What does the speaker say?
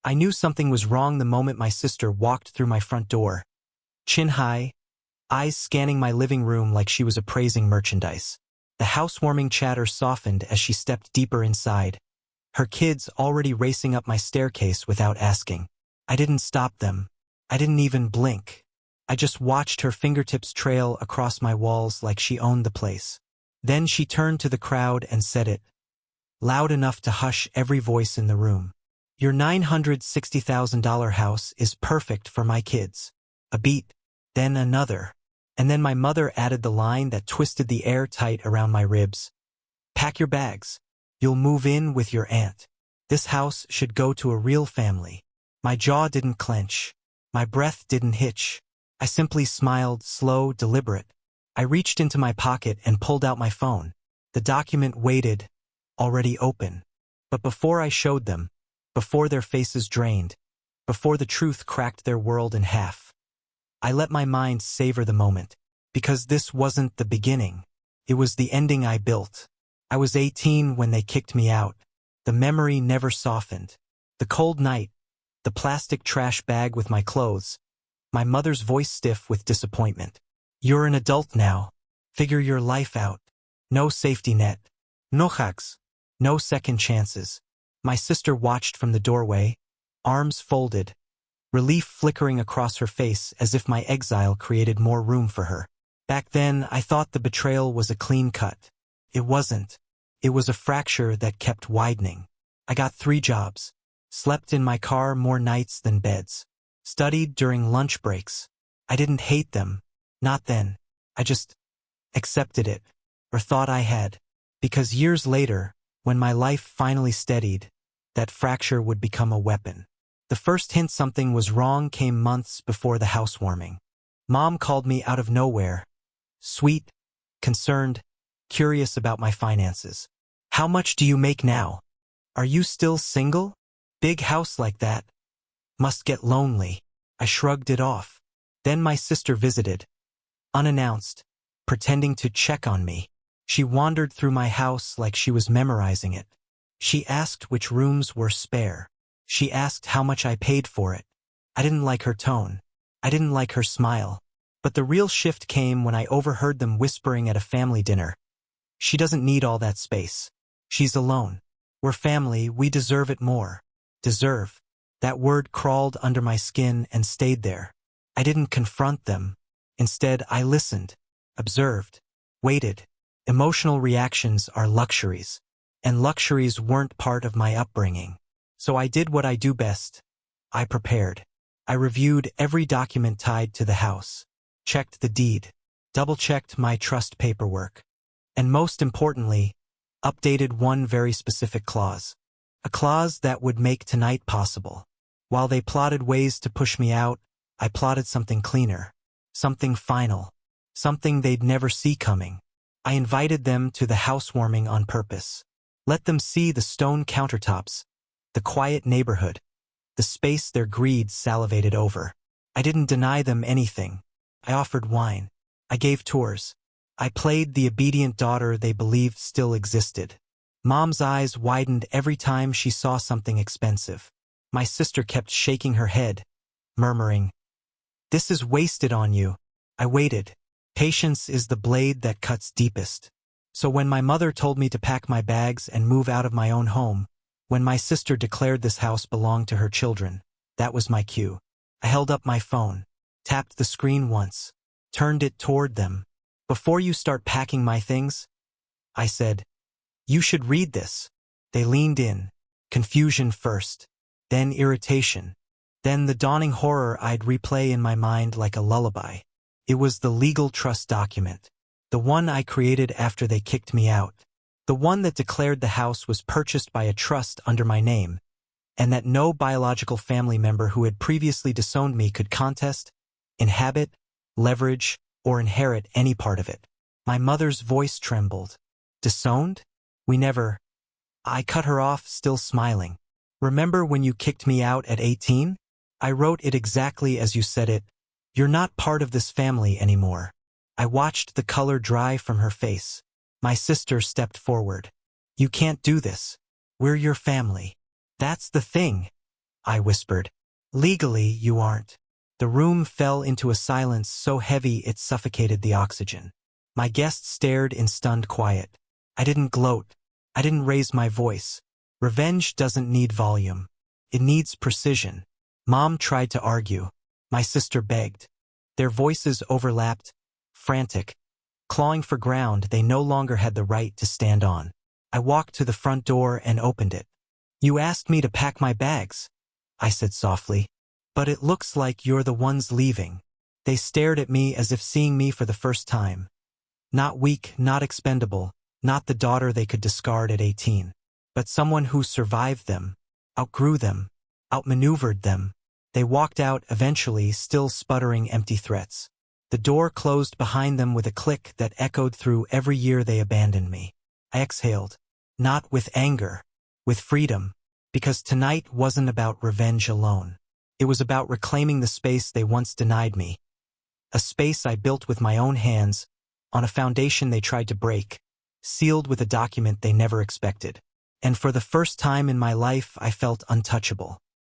I knew something was wrong the moment my sister walked through my front door. Chin high, eyes scanning my living room like she was appraising merchandise. The housewarming chatter softened as she stepped deeper inside, her kids already racing up my staircase without asking. I didn't stop them. I didn't even blink. I just watched her fingertips trail across my walls like she owned the place. Then she turned to the crowd and said it, loud enough to hush every voice in the room. Your $960,000 house is perfect for my kids. A beat, then another. And then my mother added the line that twisted the air tight around my ribs. Pack your bags. You'll move in with your aunt. This house should go to a real family. My jaw didn't clench. My breath didn't hitch. I simply smiled, slow, deliberate. I reached into my pocket and pulled out my phone. The document waited, already open. But before I showed them, before their faces drained, before the truth cracked their world in half, I let my mind savor the moment, because this wasn't the beginning. It was the ending I built. I was 18 when they kicked me out. The memory never softened. The cold night, the plastic trash bag with my clothes, my mother's voice stiff with disappointment. You're an adult now. Figure your life out. No safety net. No hugs. No second chances. My sister watched from the doorway, arms folded, relief flickering across her face as if my exile created more room for her. Back then, I thought the betrayal was a clean cut. It wasn't. It was a fracture that kept widening. I got 3 jobs, slept in my car more nights than beds, studied during lunch breaks. I didn't hate them. Not then. I just accepted it, or thought I had, because years later, when my life finally steadied, that fracture would become a weapon. The first hint something was wrong came months before the housewarming. Mom called me out of nowhere, sweet, concerned, curious about my finances. How much do you make now? Are you still single? Big house like that must get lonely. I shrugged it off. Then my sister visited, unannounced, pretending to check on me. She wandered through my house like she was memorizing it. She asked which rooms were spare. She asked how much I paid for it. I didn't like her tone. I didn't like her smile. But the real shift came when I overheard them whispering at a family dinner. She doesn't need all that space. She's alone. We're family, we deserve it more. Deserve. That word crawled under my skin and stayed there. I didn't confront them. Instead, I listened, observed, waited. Emotional reactions are luxuries, and luxuries weren't part of my upbringing. So I did what I do best. I prepared. I reviewed every document tied to the house, checked the deed, double-checked my trust paperwork, and most importantly, updated one very specific clause. A clause that would make tonight possible. While they plotted ways to push me out, I plotted something cleaner, something final, something they'd never see coming. I invited them to the housewarming on purpose. Let them see the stone countertops, the quiet neighborhood, the space their greed salivated over. I didn't deny them anything. I offered wine. I gave tours. I played the obedient daughter they believed still existed. Mom's eyes widened every time she saw something expensive. My sister kept shaking her head, murmuring, "This is wasted on you." I waited. Patience is the blade that cuts deepest. So when my mother told me to pack my bags and move out of my own home, when my sister declared this house belonged to her children, that was my cue. I held up my phone, tapped the screen once, turned it toward them. "Before you start packing my things," I said, "you should read this." They leaned in, confusion first, then irritation, then the dawning horror I'd replay in my mind like a lullaby. It was the legal trust document, the one I created after they kicked me out, the one that declared the house was purchased by a trust under my name, and that no biological family member who had previously disowned me could contest, inhabit, leverage, or inherit any part of it. My mother's voice trembled. "Disowned? We never—" I cut her off, still smiling. "Remember when you kicked me out at 18? I wrote it exactly as you said it. You're not part of this family anymore." I watched the color dry from her face. My sister stepped forward. "You can't do this. We're your family." "That's the thing. I whispered. Legally, you aren't. The room fell into a silence so heavy it suffocated the oxygen. My guests stared in stunned quiet. I didn't gloat. I didn't raise my voice. Revenge doesn't need volume. It needs precision. Mom tried to argue. My sister begged. Their voices overlapped, frantic, clawing for ground they no longer had the right to stand on. I walked to the front door and opened it. You asked me to pack my bags, I said softly. But it looks like you're the ones leaving. They stared at me as if seeing me for the first time. Not weak, not expendable, not the daughter they could discard at 18. But someone who survived them, outgrew them, outmaneuvered them. They walked out eventually, still sputtering empty threats. The door closed behind them with a click that echoed through every year they abandoned me. I exhaled. Not with anger, with freedom, because tonight wasn't about revenge alone. It was about reclaiming the space they once denied me. A space I built with my own hands, on a foundation they tried to break, sealed with a document they never expected. And for the first time in my life, I felt untouchable.